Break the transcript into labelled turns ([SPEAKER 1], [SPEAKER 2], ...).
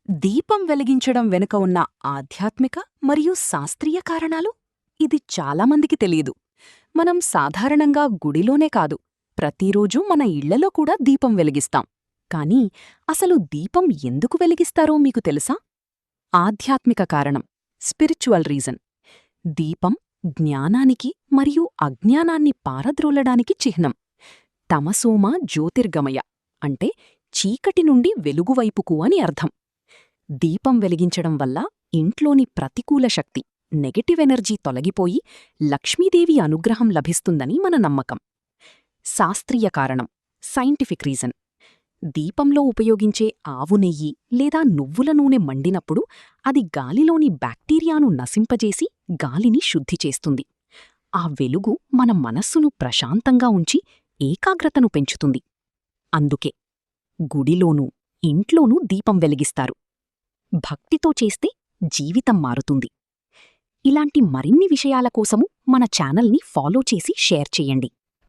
[SPEAKER 1] దీపం వెలిగించడం వెనుక ఉన్న ఆధ్యాత్మిక మరియు శాస్త్రీయ కారణాలు ఇది చాలామందికి తెలియదు. మనం సాధారణంగా గుడిలోనే కాదు, ప్రతిరోజూ మన ఇళ్లలో కూడా దీపం వెలిగిస్తాం. కానీ అసలు దీపం ఎందుకు వెలిగిస్తారో మీకు తెలుసా? ఆధ్యాత్మిక కారణం, స్పిరిచువల్ రీజన్. దీపం జ్ఞానానికి మరియు అజ్ఞానాన్ని పారద్రోలడానికి చిహ్నం. తమసోమ జ్యోతిర్గమయ అంటే చీకటి నుండి వెలుగువైపుకు అని అర్థం. దీపం వెలిగించడం వల్ల ఇంట్లోని ప్రతికూల శక్తి, నెగటివ్ ఎనర్జీ తొలగిపోయి లక్ష్మీదేవి అనుగ్రహం లభిస్తుందని మన నమ్మకం. శాస్త్రీయ కారణం, సైంటిఫిక్ రీజన్. దీపంలో ఉపయోగించే ఆవు నెయ్యి లేదా నువ్వుల నూనె మండినప్పుడు అది గాలిలోని బ్యాక్టీరియాను నశింపజేసి గాలిని శుద్ధి చేస్తుంది. ఆ వెలుగు మన మనస్సును ప్రశాంతంగా ఉంచి ఏకాగ్రతను పెంచుతుంది. అందుకే గుడిలోనూ ఇంట్లోనూ దీపం వెలిగిస్తారు. భక్తితో చేస్తే జీవితం మారుతుంది. ఇలాంటి మరిన్ని విషయాల కోసము మన ఛానల్ని ఫాలో చేసి షేర్ చేయండి.